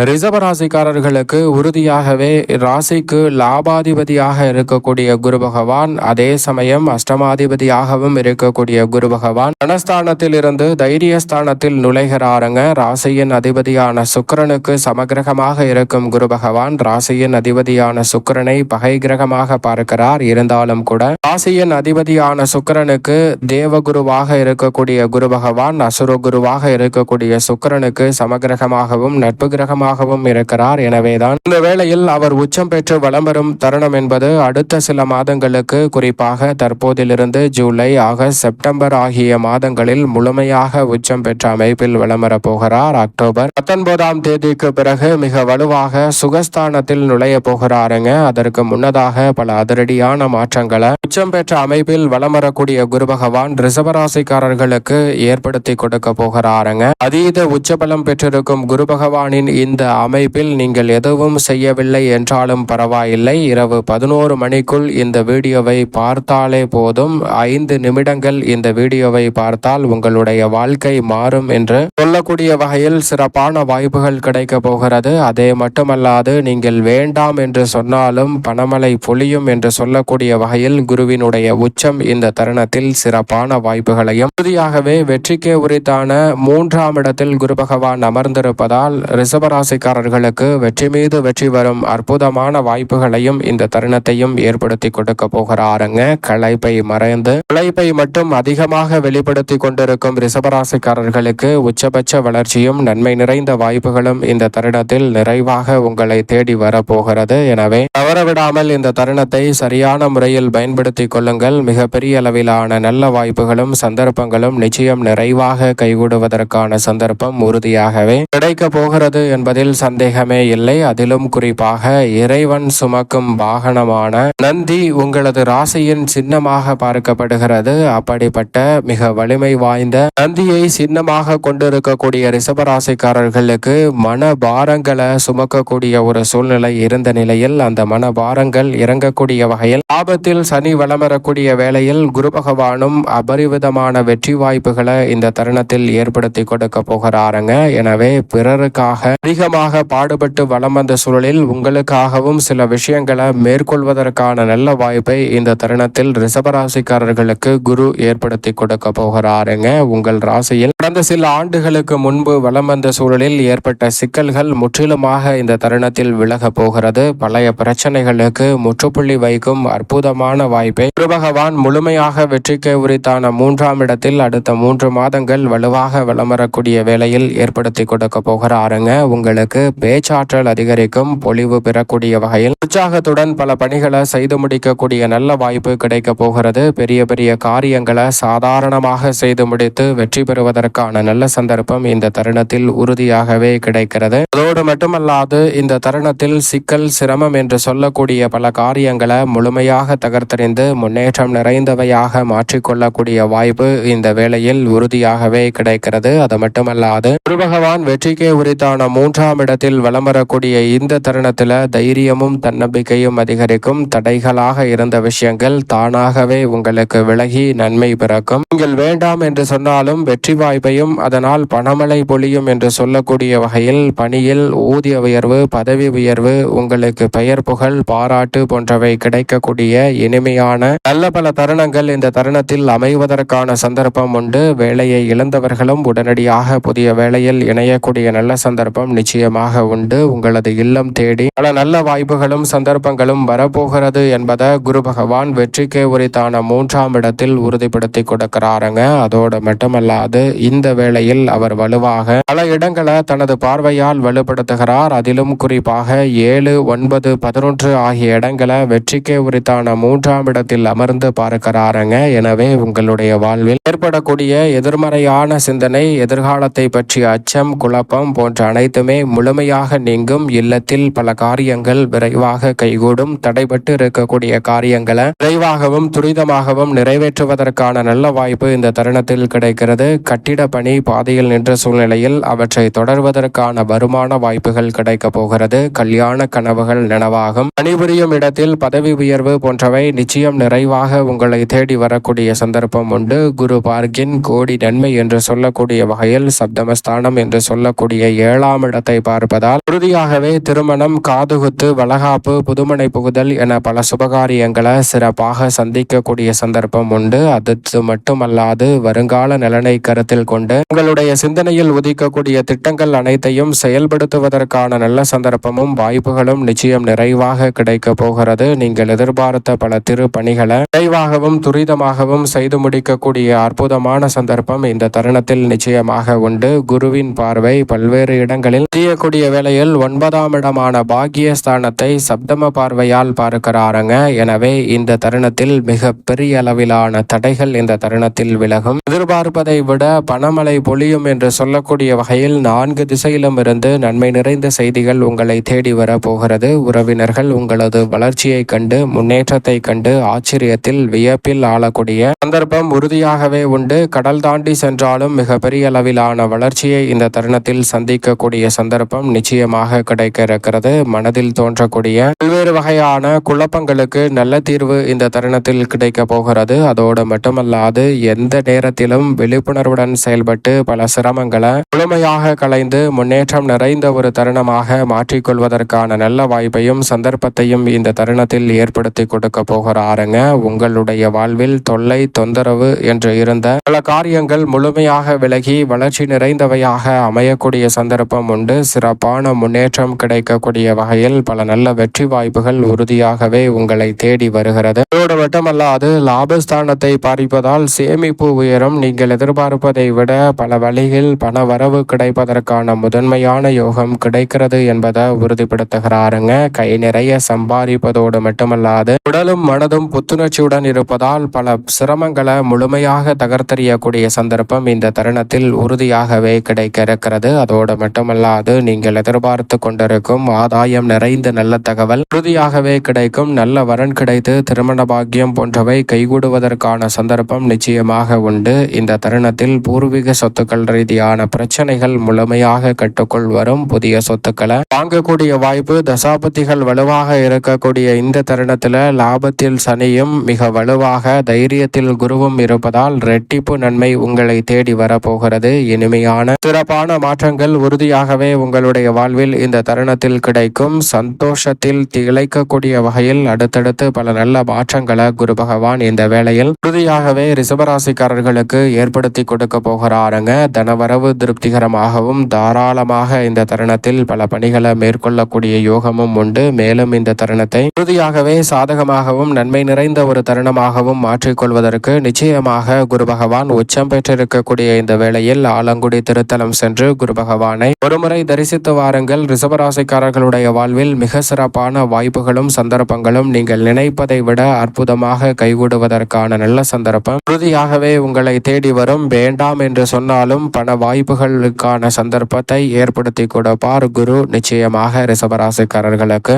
ரிஷபராசிக்காரர்களுக்கு உறுதியாகவே ராசிக்கு லாபாதிபதியாக இருக்கக்கூடிய குரு பகவான், அதே சமயம் அஷ்டமாதிபதியாகவும் இருக்கக்கூடிய குரு பகவான் தனஸ்தானத்தில் இருந்து தைரியஸ்தானத்தில் நுழைகிறாருங்க. ராசியின் அதிபதியான சுக்கிரனுக்கு சமகிரகமாக இருக்கும் குரு பகவான் ராசியின் அதிபதியான சுக்கிரனை பகை கிரகமாக பார்க்கிறார். இருந்தாலும் கூட ராசியின் அதிபதியான சுக்கிரனுக்கு தேவகுருவாக இருக்கக்கூடிய குரு பகவான் அசுர குருவாக இருக்கக்கூடிய சுக்கிரனுக்கு சமகிரகமாகவும் நட்பு கிரகம் இருக்கிறார். எனவேதான் இந்த வேளையில் அவர் உச்சம் பெற்று வலம் வரும் தருணம் என்பது அடுத்த சில மாதங்களுக்கு, குறிப்பாக தற்போதிலிருந்து ஜூலை, ஆகஸ்ட், செப்டம்பர் ஆகிய மாதங்களில் முழுமையாக உச்சம் பெற்ற அமைப்பில் வலம் வரப் போகிறார். அக்டோபர் 19ஆம் தேதிக்கு பிறகு மிக வலுவாக சுகஸ்தானத்தில் நுழைய போகிறாருங்க. அதற்கு முன்னதாக பல அதிரடியான மாற்றங்களை உச்சம் பெற்ற அமைப்பில் வலம் வரக்கூடிய குரு பகவான் ரிஷபராசிக்காரர்களுக்கு ஏற்படுத்தி கொடுக்க போகிறாருங்க. அதீத உச்சபலம் பெற்றிருக்கும் குரு பகவானின் இந்த அமைப்பில் நீங்கள் எதுவும் செய்யவில்லை என்றாலும் பரவாயில்லை. இரவு 11 மணிக்குள் இந்த வீடியோவை பார்த்தாலே போதும். 5 நிமிடங்கள் இந்த வீடியோவை பார்த்தால் உங்களுடைய வாழ்க்கை மாறும் என்று சொல்லக்கூடிய வகையில் சிறப்பான வாய்ப்புகள் கிடைக்க போகிறது. அதே மட்டுமல்லாது நீங்கள் வேண்டாம் என்று சொன்னாலும் பணமழை பொழியும் என்று சொல்லக்கூடிய வகையில் குருவினுடைய உச்சம் இந்த தருணத்தில் சிறப்பான வாய்ப்புகளையும், உறுதியாகவே வெற்றிக்கே உரித்தான 3ஆம் இடத்தில் குரு பகவான் அமர்ந்திருப்பதால் ரிஷபராசிக்காரர்களுக்கு வெற்றி மீது வெற்றி வரும் அற்புதமான வாய்ப்புகளையும் இந்த தருணத்தையும் ஏற்படுத்தி கொடுக்க போகிறாருங்க. களைப்பை மறைந்து உழைப்பை மட்டும் அதிகமாக வெளிப்படுத்தி கொண்டிருக்கும் ரிஷபராசிக்காரர்களுக்கு உச்சபட்ச வளர்ச்சியும் நன்மை நிறைந்த வாய்ப்புகளும் இந்த தருணத்தில் நிறைவாக உங்களை தேடி வரப்போகிறது. எனவே தவறவிடாமல் இந்த தருணத்தை சரியான முறையில் பயன்படுத்தி கொள்ளுங்கள். மிகப்பெரிய அளவிலான நல்ல வாய்ப்புகளும் சந்தர்ப்பங்களும் நிச்சயம் நிறைவாக கைகூடுவதற்கான சந்தர்ப்பம் உறுதியாகவே கிடைக்க போகிறது என்பதில் சந்தேகமே இல்லை. அதிலும் குறிப்பாக இறைவன் சுமக்கும் வாகனமான நந்தி உங்களது ராசியின் சின்னமாக பார்க்கப்படுகிறது. அப்படிப்பட்ட மிக வலிமை வாய்ந்த நந்தியை சின்னமாக கொண்டிருக்கக்கூடிய ரிஷபராசிக்காரர்களுக்கு மனபாரங்களை சுமக்கக்கூடிய ஒரு சூழ்நிலை இருந்த நிலையில் அந்த மனபாரங்கள் இறங்கக்கூடிய வகையில் ஆபத்தில் சனி வலம் வரக்கூடிய வேளையில் குரு பகவானும் அபரிவிதமான வெற்றி வாய்ப்புகளை இந்த தருணத்தில் ஏற்படுத்தி கொடுக்க போகிறாருங்க. எனவே பிறருக்காக அதிகமாக பாடுபட்டு வலம் வந்த சூழலில் உங்களுக்காகவும் சில விஷயங்களை மேற்கொள்வதற்கான நல்ல வாய்ப்பை இந்த தருணத்தில் ரிஷபராசிக்காரர்களுக்கு குரு ஏற்படுத்தி கொடுக்க போகிறாருங்க. உங்கள் ராசியில் கடந்த சில ஆண்டுகளுக்கு முன்பு வலம் வந்த சூழலில் ஏற்பட்ட சிக்கல்கள் முற்றிலுமாக இந்த தருணத்தில் விலக போகிறது. பழைய பிரச்சனைகளுக்கு முற்றுப்புள்ளி வைக்கும் அற்புதமான வாய்ப்பை குரு பகவான் முழுமையாக வெற்றிக்கு உரித்தான 3ஆம் இடத்தில் அடுத்த 3 மாதங்கள் வலுவாக வலம் வரக்கூடிய வேளையில் ஏற்படுத்தி கொடுக்க போகிறாருங்க. உங்களுக்கு பேச்சாற்றல் அதிகரிக்கும், பொலிவு பெறக்கூடிய வகையில் உற்சாகத்துடன் பல பணிகளை செய்து முடிக்கக்கூடிய நல்ல வாய்ப்பு கிடைக்க போகிறது. பெரிய பெரிய காரியங்களை சாதாரணமாக செய்து முடித்து வெற்றி பெறுவதற்கான நல்ல சந்தர்ப்பம் இந்த தருணத்தில் உறுதியாகவே கிடைக்கிறது. அதோடு மட்டுமல்லாது இந்த தருணத்தில் சிக்கல், சிரமம் என்று சொல்லக்கூடிய பல காரியங்களை முழுமையாக தகர்த்தறிந்து முன்னேற்றம் நிறைந்தவையாக மாற்றிக்கொள்ளக்கூடிய வாய்ப்பு இந்த வேளையில் உறுதியாகவே கிடைக்கிறது. அது மட்டுமல்லாது குரு பகவான் வெற்றிக்கே உரித்தான 3ஆம் இடத்தில் வலம் வரக்கூடிய இந்த தருணத்தில் தைரியமும் தன்னம்பிக்கையும் அதிகரிக்கும். தடைகளாக இருந்த விஷயங்கள் தானாகவே உங்களுக்கு விலகி நன்மை பிறக்கும். நீங்கள் வேண்டாம் என்று சொன்னாலும் வெற்றி வாய்ப்பையும் அதனால் பணமழை பொழியும் என்று சொல்லக்கூடிய வகையில் பணியில் ஊதிய உயர்வு, பதவி உயர்வு, உங்களுக்கு பெயர் புகழ், பாராட்டு போன்றவை கிடைக்கக்கூடிய இனிமையான நல்ல பல தருணங்கள் இந்த தருணத்தில் அமைவதற்கான சந்தர்ப்பம் உண்டு. வேலையை இழந்தவர்களும் உடனடியாக புதிய வேலையில் இணையக்கூடிய நல்ல சந்தர்ப்பம் நிச்சயமாக உண்டு. உங்களது இல்லம் தேடி பல நல்ல வாய்ப்புகளும் சந்தர்ப்பங்களும் வரப்போகிறது என்பதை குரு பகவான் வெற்றிக்கே உரித்தான 3ஆம் இடத்தில் உறுதிப்படுத்தி கொடுக்கிறாருங்க. அதோடு மட்டுமல்லாது இந்த வேளையில் அவர் வலுவாக பல இடங்களை தனது பார்வையால் வலுப்படுத்துகிறார். அதிலும் குறிப்பாக 7, 9, 11 ஆகிய இடங்களை வெற்றிக்கே உரித்தான 3ஆம் இடத்தில் அமர்ந்து பார்க்கிறாருங்க. எனவே உங்களுடைய வாழ்வில் ஏற்படக்கூடிய எதிர்மறையான சிந்தனை, எதிர்காலத்தை பற்றிய அச்சம், குழப்பம் போன்ற அனைத்துமே முழுமையாக நீங்கும். இல்லத்தில் பல காரியங்கள் விரைவாக கைகூடும். தடைபட்டு இருக்கக்கூடிய காரியங்களை விரைவாகவும் துரிதமாகவும் நிறைவேற்றுவதற்கான நல்ல வாய்ப்பு இந்த தருணத்தில் கிடைக்கிறது. கட்டிட கட்டிட பணி பாதையில் நின்ற சூழ்நிலையில் அவற்றை தொடர்வதற்கான வருமான வாய்ப்புகள் கிடைக்க போகிறது. கல்யாண கனவுகள் நனவாகும். பணிபுரியும் இடத்தில் பதவி உயர்வு போன்றவை நிச்சயம் நிறைவாக உங்களை தேடி வரக்கூடிய சந்தர்ப்பம் உண்டு. குரு பார்க்கின் கோடி நன்மை என்று சொல்லக்கூடிய வகையில் சப்தமஸ்தானம் என்று சொல்லக்கூடிய 7ஆம் இடத்தை பார்ப்பதால் உறுதியாகவே திருமணம், காதுகுத்து, வளகாப்பு, புதுமனை புகுதல் என பல சுபகாரியங்களை சிறப்பாக சந்திக்கக்கூடிய சந்தர்ப்பம் உண்டு. அது மட்டுமல்லாது வருங்கால நலனை கருத்தில் கொண்டு உங்களுடைய சிந்தனையில் உதிக்கக்கூடிய திட்டங்கள் அனைத்தையும் செயல்படுத்துவதற்கான நல்ல சந்தர்ப்பமும் வாய்ப்புகளும் நிச்சயம் நிறைவாக கிடைக்க போகிறது. நீங்கள் எதிர்பார்த்த பல திருப்பணிகளை விரைவாகவும் துரிதமாகவும் செய்து முடிக்கக்கூடிய அற்புதமான சந்தர்ப்பம் இந்த தருணத்தில் நிச்சயமாக உண்டு. குருவின் பார்வை பல்வேறு இடங்களில் செய்யக்கூடிய வேளையில் 9ஆம் இடமான பாக்கியஸ்தானத்தை சப்தம பார்வையால் பார்க்கிறாருங்க. எனவே இந்த தருணத்தில் மிக பெரிய அளவிலான தடைகள் இந்த தருணத்தில் விலகும். எதிர்பார்ப்பதை விட பணமழை பொழியும் என்று சொல்லக்கூடிய வகையில் 4 திசையிலும் இருந்து நன்மை நிறைந்த செய்திகள் உங்களை தேடி வர போகிறது. உறவினர்கள் உங்களது வளர்ச்சியை கண்டு முன்னேற்றத்தை கண்டு ஆச்சரியத்தில் வியப்பில் ஆளக்கூடிய சந்தர்ப்பம் உறுதியாகவே உண்டு. கடல் தாண்டி சென்றாலும் மிக பெரிய அளவிலான வளர்ச்சியை இந்த தருணத்தில் சந்திக்கக்கூடிய சந்தர்ப்பம் நிச்சயமாக கிடைக்க இருக்கிறது. மனதில் தோன்றக்கூடிய பல்வேறு வகையான குழப்பங்களுக்கு நல்ல தீர்வு இந்த தருணத்தில் கிடைக்க போகிறது. அதோடு மட்டுமல்லாது எந்த நேரத்திலும் விழிப்புணர்வுடன் செயல்பட்டு பல சிரமங்களை முழுமையாக களைந்து முன்னேற்றம் நிறைந்த ஒரு தருணமாக மாற்றிக்கொள்வதற்கான நல்ல வாய்ப்பையும் சந்தர்ப்பத்தையும் இந்த தருணத்தில் ஏற்படுத்தி கொடுக்க போகிறாருங்க. உங்களுடைய வாழ்வில் தொல்லை, தொந்தரவு என்று இருந்த பல காரியங்கள் முழுமையாக விலகி வளர்ச்சி நிறைந்தவையாக அமையக்கூடிய சந்தர்ப்பம் உண்டு. சிறப்பான முன்னேற்றம் கிடைக்கக்கூடிய வகையில் பல நல்ல வெற்றி வாய்ப்புகள் உறுதியாகவே உங்களை தேடி வருகிறது. அதோடு மட்டுமல்லாது லாபஸ்தானத்தை பாதிப்பதால் சேமிப்பு உயரும். நீங்கள் எதிர்பார்ப்பதை விட பல வழியில் பண வரவு கிடைப்பதற்கான முதன்மையான யோகம் கிடைக்கிறது என்பதை உறுதிப்படுத்துகிறாருங்க. கை நிறைய சம்பாதிப்பதோடு மட்டுமல்லாது உடலும் மனதும் புத்துணர்ச்சியுடன் இருப்பதால் பல சிரமங்களை முழுமையாக தகர்த்தெறியக்கூடிய சந்தர்ப்பம் இந்த தருணத்தில் உறுதியாகவே கிடைக்க இருக்கிறது. அதோடு மட்டுமல்லாது நீங்கள் எதிர்பார்த்து கொண்டிருக்கும் ஆதாயம் நிறைந்த நல்ல தகவல் உறுதியாகவே கிடைக்கும். நல்ல வரன் கிடைத்து திருமண பாக்கியம் போன்றவை கைகூடுவதற்கான சந்தர்ப்பம் நிச்சயமாக உண்டு. இந்த தருணத்தில் பூர்வீக சொத்துக்கள் ரீதியான பிரச்சனைகள் முழுமையாக கட்டுக்குள் வரும். புதிய சொத்துக்களை வாங்கக்கூடிய வாய்ப்பு தசாபதிகள் வலுவாக இருக்கக்கூடிய இந்த தருணத்தில் லாபத்தில் சனியும் மிக வலுவாக தைரியத்தில் குருவும் இருப்பதால் ரெட்டிப்பு நன்மை உங்களை தேடி வரப்போகிறது. இனிமையான சிறப்பான மாற்றங்கள் உறுதியாகவே உங்களுடைய வாழ்வில் இந்த தருணத்தில் கிடைக்கும். சந்தோஷத்தில் திளைக்கக்கூடிய வகையில் அடுத்தடுத்து பல நல்ல மாற்றங்களை குரு பகவான் இந்த வேளையில் உறுதியாகவே ரிஷபராசிக்காரர்களுக்கு ஏற்படுத்தி கொடுக்க போகிறாருங்க. தனவரவு திருப்திகரமாகவும் தாராளமாக இந்த தருணத்தில் பல பணிகளை மேற்கொள்ளக்கூடிய யோகமும் உண்டு. மேலும் இந்த தருணத்தை உறுதியாகவே சாதகமாகவும் நன்மை நிறைந்த ஒரு தருணமாகவும் மாற்றிக்கொள்வதற்கு நிச்சயமாக குரு பகவான் உச்சம் பெற்றிருக்கக்கூடிய இந்த வேளையில் ஆலங்குடி திருத்தலம் சென்று குரு பகவானை ஒருமுறை தரிசித்து வாருங்கள். ரிஷபராசிக்காரர்களுடைய வாழ்வில் மிக சிறப்பான வாய்ப்புகளும் சந்தர்ப்பங்களும் நீங்கள் நினைப்பதை விட அற்புதமாக கைகூடுவதற்கான நல்ல சந்தர்ப்பம் உறுதியாகவே உங்களை தேடி வரும். வேண்டாம் என்று சொன்னாலும் பண வாய்ப்புகளுக்கான சந்தர்ப்பத்தை ஏற்படுத்தி கொடுப்பார் குரு நிச்சயமாக ரிஷபராசிக்காரர்களுக்கு.